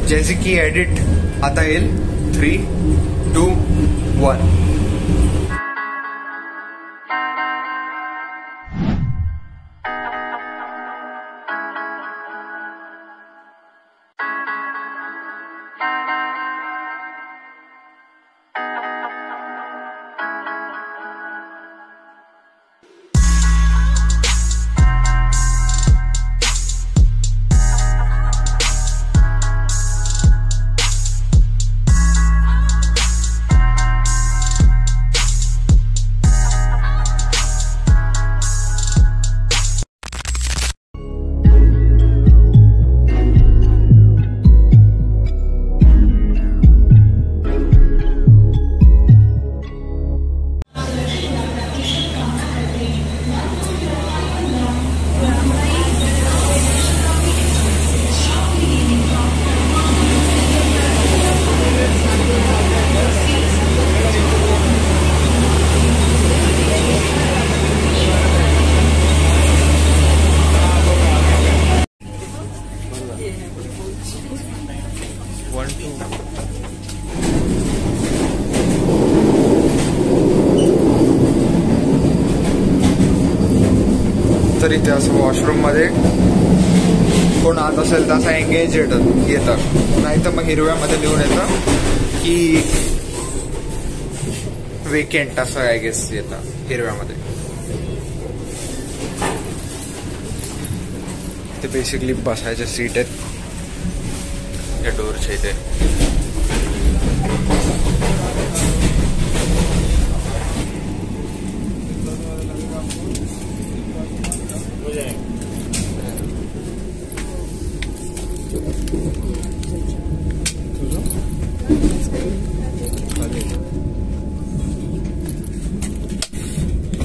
जैसे की एडिट आता येईल 3, 2, 1. तर इथे असं वॉशरूम मध्ये कोण आत असेल तर असं एंगेज येतं, नाही तर मग हिरव्यामध्ये लिहून येतं की वेकेंट असं आय गेस येतं हिरव्यामध्ये. ते बेसिकली बसायचे सीट आहेत या डोरच्या इथे.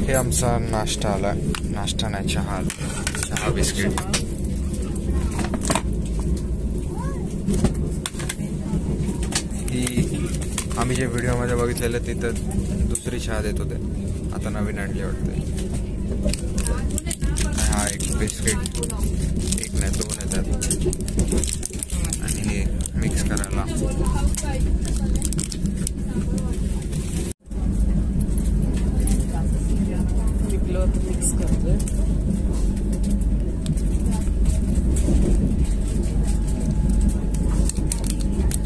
हे आमचा नाश्ता आला, नाश्ता नाही चहा बिस्किट. ही आम्ही जे व्हिडिओ मध्ये बघितलेलं तिथं दुसरी चहा देत होते, आता नवीन आणली वाटते. हा एक बिस्किट, एक नाही 2 येतात आणि हे मिक्स करायला. मिक्स करतोय.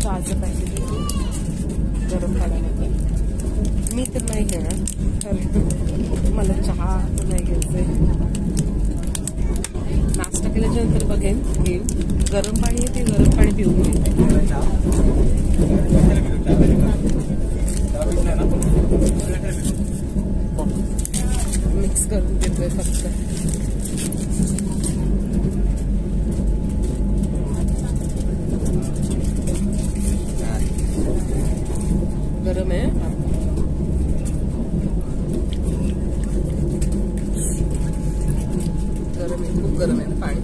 चहाचं पॅकेट गरम पाण्यामध्ये. मी तर नाही घेणार, मला चहा तर नाही घ्यायचंय. नाश्ता केल्याच्या नंतर बघेन घेईन. गरम पाणी येते, गरम पाणी पिऊन घेईन. मिक्स करून देतोय फक्त. गरम आहे. गरम आहे, खूप गरम आहे पाणी.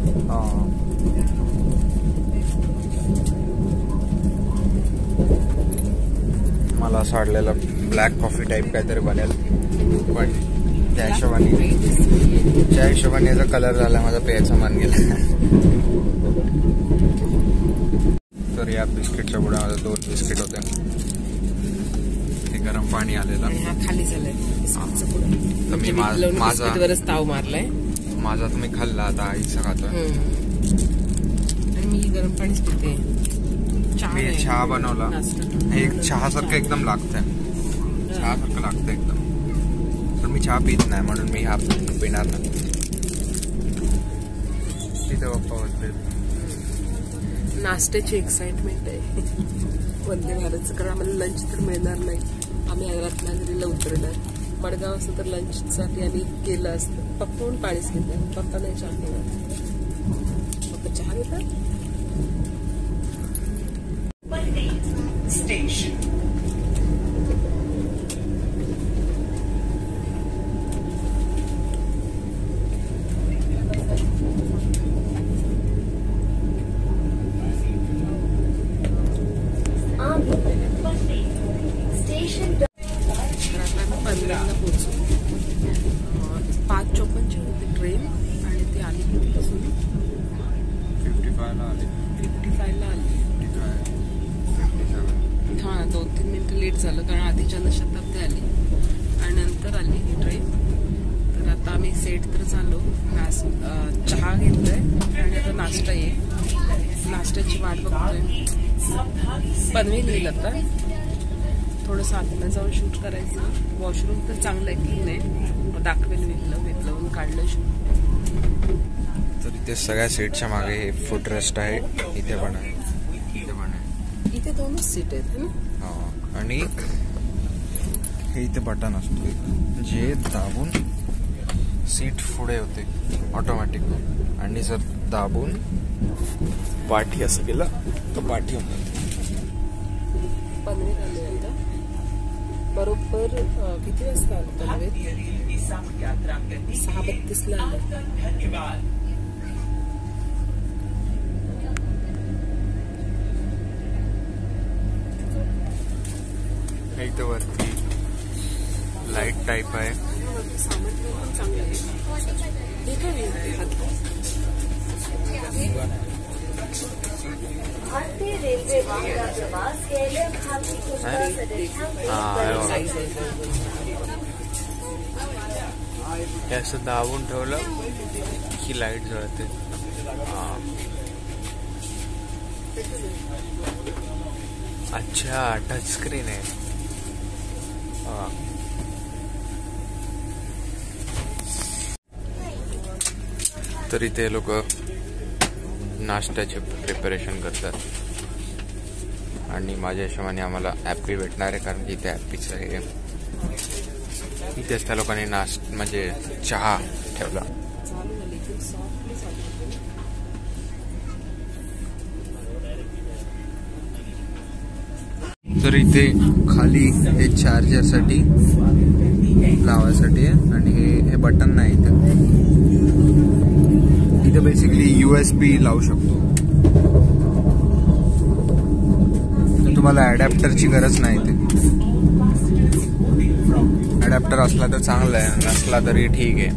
मला असं वाटलेलं ब्लॅक कॉफी टाईप काहीतरी बनेल, पण त्या हिशोबाने याचा कलर झाला, माझा प्यायचा मन गेला. तर या बिस्किटच्या पुढ्यामध्ये 2 बिस्किट होते, ते गरम पाणी आलेलं. हा खाली झालाय तर मी माझा ताव मारलाय. माझा तर मी खाल्ला, आता आईचा खातोय. आणि मी गरम पाणीच पिते. मी चहा बनवला, एक चहासारखं एकदम लागतंय, चहासारखं लागतं एकदम. तर मी चहा पित नाही म्हणून मी हा पिणार नाही. तिथे पप्पा बसले. नाश्त्याची एक्साइटमेंट आहे वंदे भारतचं, कारण आम्हाला लंच तर मिळणार नाही. आम्ही रत्नागिरीला उतरणार. मडगाव असं तर लंचसाठी आम्ही केलं असतं. पप्पा पण पाणीच घेतात, पप्पा नाही चहा घेणार. पप्पा चहा घेतात. Station. Station. 15ला पोहोचू. 5:54 होती ट्रेन आणि ती आली पासून 55ला लेट झालं कारण आधीच्या शताब्दी आली आणि नंतर आली ही ट्रेन. तर आता आम्ही सेट तर झालो, चहा घेतोय आणि आता नाश्ता येईल. नाश्त्याची वाट बघतोय. पनवेल येईल आता. थोडंसं आतमध्ये जाऊन शूट करायचं. वॉशरूम तर चांगलं आहे, क्लीन आहे. दाखवेल वेगळं काढलं शूट. तर इथे सगळ्या सीटच्या मागे हे फूड रेस्ट आहे. इथे पण आहे, इथे पण आहे. इथे 2च सीट आहेत ना. आणि हे इथे बटन असतो जे दाबून सीट पुढे होते ऑटोमॅटिक. आणि जर दाबून पाठी असं केलं तर पाठी होऊन जाते. पनवेल आले आता. बरोबर किती वाजता आलं पनवेल? 6:32 आलं. इथे वरती लाईट टाईप आहे. चांगलं आहे. असं दाबून ठेवलं की लाईट जळते. अच्छा, टच स्क्रीन आहे. तर इथे लोक नाश्त्याचे प्रिपरेशन करतात आणि माझ्या हिशोबाने आम्हाला ॲपी भेटणार आहे कारण की इथे ॲपीचं हे इथेच त्या लोकांनी म्हणजे चहा ठेवला. तर इथे खाली हे चार्जरसाठी लावायसाठी आहे आणि हे बटन नाही इथे बेसिकली USB लावू शकतो. तुम्हाला अडॅप्टरची गरज नाही. इथे अडॅप्टर असला तर चांगलं आहे, नसला तरी ठीक आहे.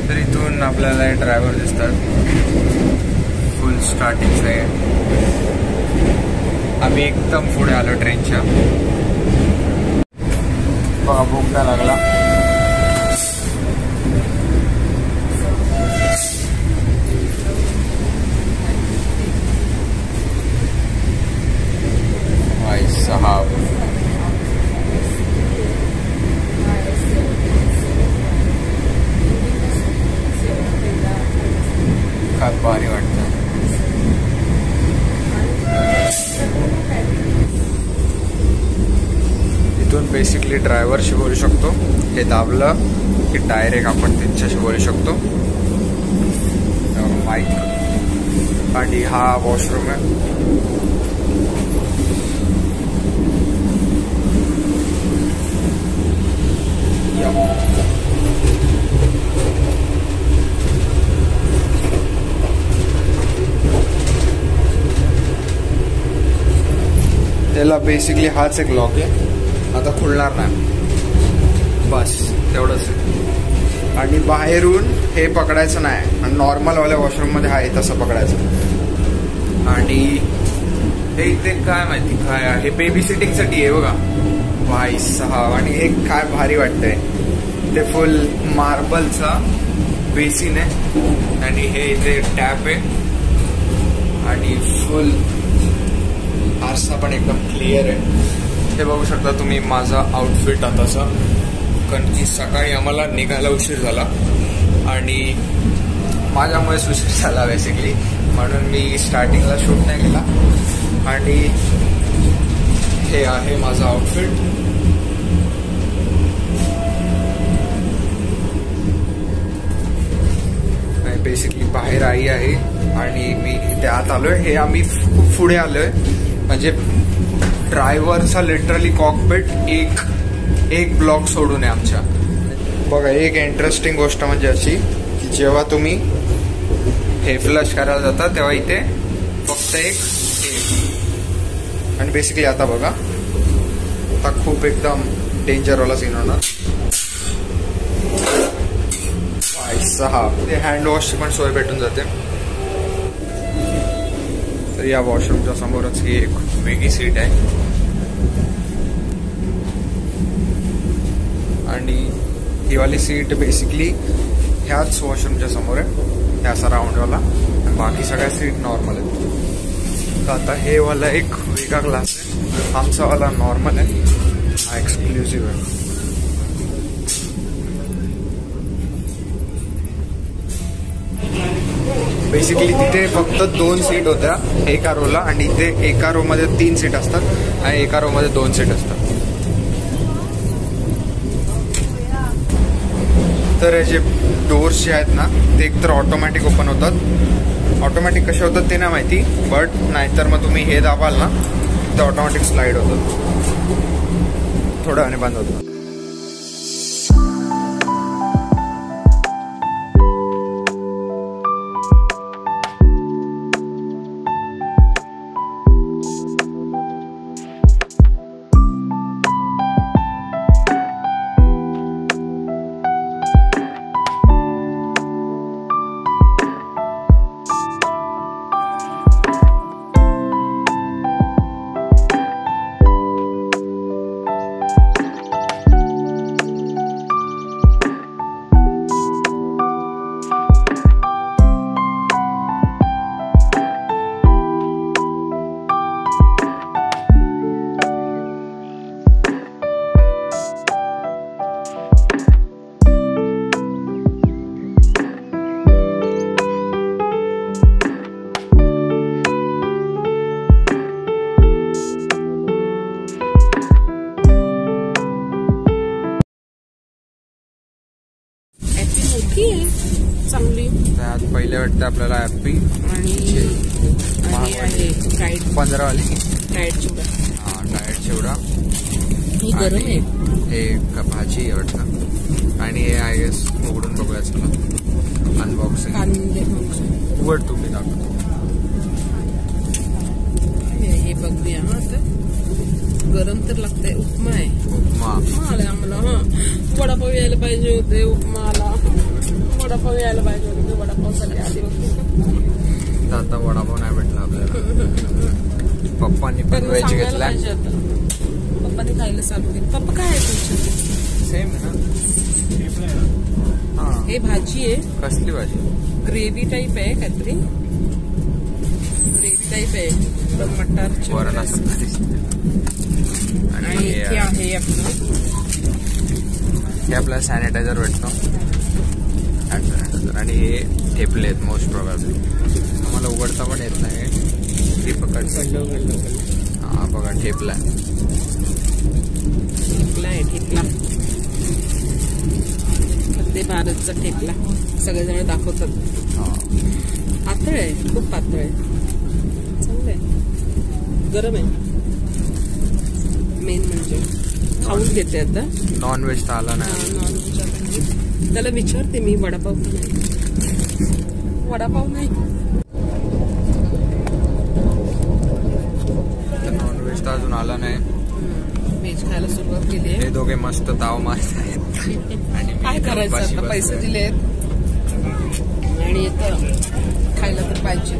तर इथून आपल्याला ड्रायव्हर दिसतात. फुल स्टार्टिंग आहे. आम्ही एकदम पुढे आलो ट्रेनच्या. बघा भूक लागला. भाई साहब, काय भारी वाटतं. इथून बेसिकली ड्रायव्हरशी बोलू शकतो. हे दाबलं की डायरेक्ट आपण त्यांच्याशी बोलू शकतो. माईक आणि हा वॉशरूम आहे. त्याला बेसिकली हाच एक लॉक आहे. आता खुलणार नाही, बस तेवढंच आहे. आणि बाहेरून हे पकडायचं नाही. आणि नॉर्मलवाल्या वॉशरूममध्ये आहे तसं पकडायचं. आणि हे इथे काय माहिती काय आहे, बेबी सिटिंगसाठी आहे बघा. भाई साहब, आणि हे काय भारी वाटतंय. ते फुल मार्बलचा बेसिन आहे आणि हे इथे टॅप आहे आणि फुल आरसा पण एकदम क्लिअर आहे. हे बघू शकता तुम्ही माझा आउटफिट आताचा, कारण की सकाळी आम्हाला निघायला उशीर झाला आणि माझ्यामुळेच उशीर झाला बेसिकली, म्हणून मी स्टार्टिंगला शूट नाही केला. आणि हे आहे माझं आउटफिट. बेसिकली बाहेर आई आहे आणि मी इथे आत आलोय. हे आम्ही पुढे आलोय, म्हणजे ड्रायव्हरचा लिटरली कॉकपिट एक ब्लॉक सोडून आहे आमच्या. बघा, एक इंटरेस्टिंग गोष्ट म्हणजे अशी की जेव्हा तुम्ही हे फ्लश करायला जाता तेव्हा इथे फक्त एक आणि बेसिकली आता बघा, आता खूप एकदम डेंजरवाला सीन होणार. ते हँड वॉशची पण सोय भेटून जाते. तर या वॉशरूमच्या समोरच ही एक वेगळी सीट आहे आणि ही वाली सीट बेसिकली ह्याच वॉशरूमच्या समोर आहे, ह्या असा राऊंडवाला. बाकी सगळ्या सीट नॉर्मल आहेत. तर आता हे वाला एक वेगळा क्लास आहे, आमचा वाला नॉर्मल आहे, हा एक्सक्लुझिव्ह आहे. बेसिकली तिथे फक्त 2 सीट होत्या एका रोला आणि इथे एका रो मध्ये 3 सीट असतात आणि एका रो मध्ये 2 सीट असतात. तर याचे डोर्स जे आहेत ना ते एकतर ऑटोमॅटिक ओपन होतात. ऑटोमॅटिक कसे होतात ते नाही माहिती, बट नाहीतर मग तुम्ही हे दाबाल ना ते ऑटोमॅटिक स्लाइड होतात, थोड्या वेळाने बंद होतात. चांगली त्यात पहिले वाटतं आपल्याला ॲपी आणि आहे फ्राईड 15 वाली फ्राईड चिवडा. हा डायट चिवडा. ही गरम आहे. हे भाजी आहे वाटतं आणि हे आय गेस उघडून बघूया चला. अनबॉक्सिंग कांदे उघड तुम्ही दाखवतो. हे बघूया. हा आता गरम तर लागतंय. उपमा आहे. उपमा आला आम्हाला. हा वडापाव यायला पाहिजे होते. उपमा आला. वडापाव यायला पाहिजे होते. वडापावसाठी आधी बघतो. आता वडापाव नाही भेटला आपल्याला. पप्पांनी पण व्हेज घेतला. पप्पाने खायला चालू केलं. पप्पा काय आहे तुमच्या? सेम आहे ना. हे भाजी आहे. कसली भाजी? ग्रेव्ही टाईप आहे काहीतरी. ग्रेव्ही टाईप आहे. मटार वरण आणि हे आहे आपलं. हे आपल्याला सॅनिटायझर भेटतो. आणि हे ठेपले आहेत मोस्ट प्रॉबेबली. आम्हाला उघडता पण येत नाही. ते पकडलं. हा बघा ठेपला आहे. ठेपला ते भारतचा ठेपला सगळेजण दाखवतात. पातळ आहे. खूप पातळ आहे. चांगलं आहे. गरम आहे. मेन म्हणजे खाऊन घेते आता. नॉनव्हेज तर आला नाही. नॉनव्हेज त्याला विचारते मी. वडापाव नाही. वडापाव नाही. नॉनव्हेज तर अजून आला नाही. व्हेज खायला सुरुवात केली आहे. हे दोघे मस्त ताव मारत आहेत. आणि काय करायचं आता. पैसे दिले आणि आता खायला तर पाहिजे.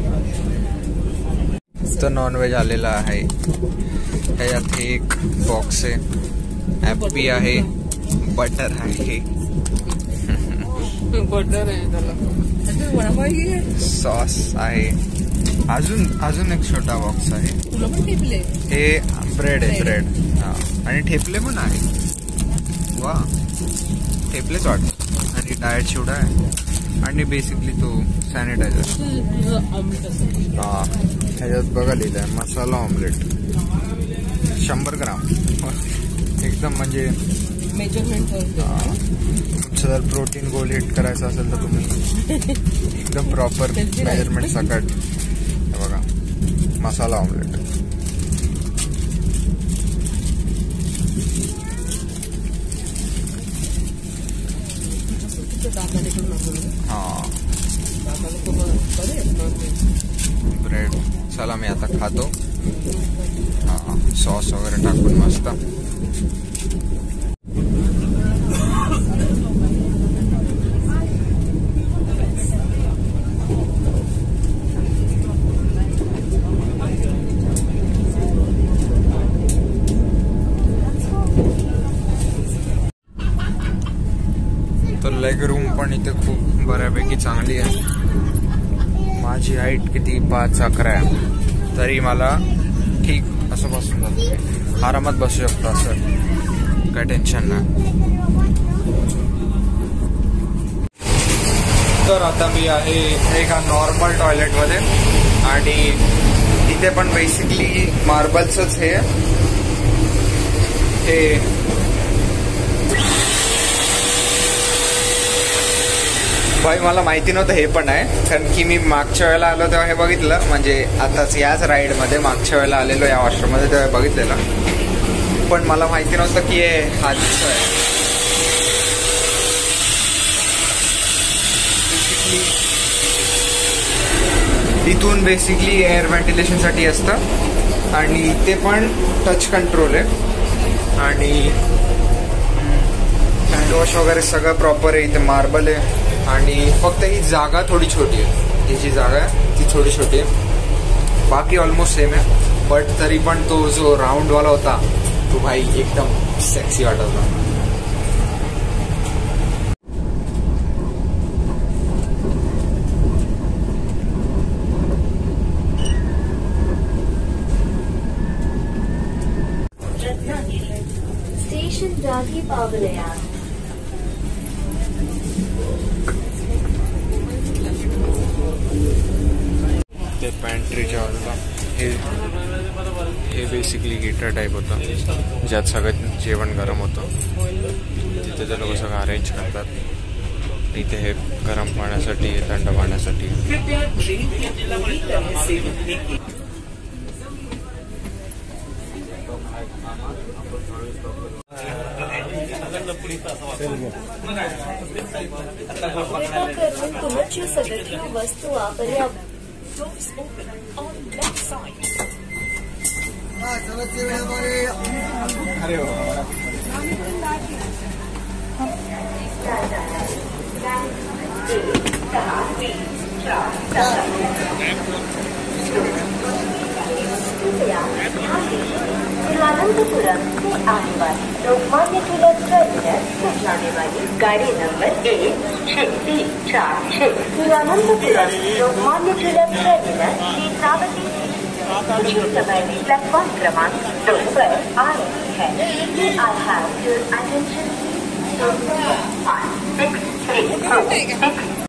तर नॉनव्हेज आलेला आहे. ह्याच्यात एक बॉक्स आहे. हॅपी आहे. बटर आहे. बटर आहे त्याला. वडापाव सॉस आहे. अजून एक छोटा बॉक्स आहे. तुला पण ठेपले. हे ब्रेड आहे. ब्रेड आणि ठेपले पण आहे. वा ठेपलेच वाटत. आणि डायट चिवडा आहे आणि बेसिकली तो सॅनिटायझर. ह्याच्यात बघा लिहिलं आहे मसाला ऑमलेट 100 ग्राम. एकदम म्हणजे मेजरमेंट. जर प्रोटीन गोल हिट करायचं असेल तर तुम्ही एकदम प्रॉपर मेजरमेंट सकट. बघा मसाला ऑमलेट. हा ब्रेड. चला आम्ही आता खातो. सॉस वगैरे टाकून मस्त. तर लेग रूम पण इथे खूप बऱ्यापैकी चांगली आहे. माझी हाईट किती 5'11" आहे, तरी मला ठीक असं बसून जातं. आरामात बसू शकतो असं, काय टेन्शन नाही. तर आता मी आहे एका नॉर्मल टॉयलेटमध्ये आणि इथे पण बेसिकली मार्बलचंच हे भाई मला माहिती नव्हतं हे पण आहे, कारण की मी मागच्या वेळेला आलो तेव्हा हे बघितलं, म्हणजे आताच याच राईडमध्ये मागच्या वेळेला आलेलो या वॉशरूममध्ये तेव्हा बघितलेलं, पण मला माहिती नव्हतं की हे हातचं आहे. इथून बेसिकली एअर व्हेंटिलेशनसाठी असतं आणि इथे पण टच कंट्रोल आहे आणि हँडवॉश वगैरे सगळं प्रॉपर आहे. इथे मार्बल आहे आणि फक्त ही जागा थोडी छोटी आहे, ही जी जागा आहे ती थोडी छोटी आहे, बाकी ऑलमोस्ट सेम आहे. बट तरी पण तो जो राऊंडवाला होता तो भाई एकदम सेक्सी वाटत होता. स्टेशन राधी पावलया. ते पॅन्ट्रीच्या बाजूला हे बेसिकली हीटर टाईप होतं, ज्यात सगळं जेवण गरम होतं. तिथे ते लोक सगळं अरेंज करतात. इथे हे गरम पाण्यासाठी, थंड पाण्यासाठी. तुमची सगळी वस्तू वापरल्या. तिरुवनंतपुरम से आने वाली लोकमान्य तिलक टर्मिनस से जाने वाली गाड़ी नंबर 1634 तिरुवनंतपुरम लोकमान्य तिलक टर्मिनस नेत्रावती कुछ समय में प्लेटफॉर्म क्रमांक 2 पर आ रही है. I have your attention. 6 3 6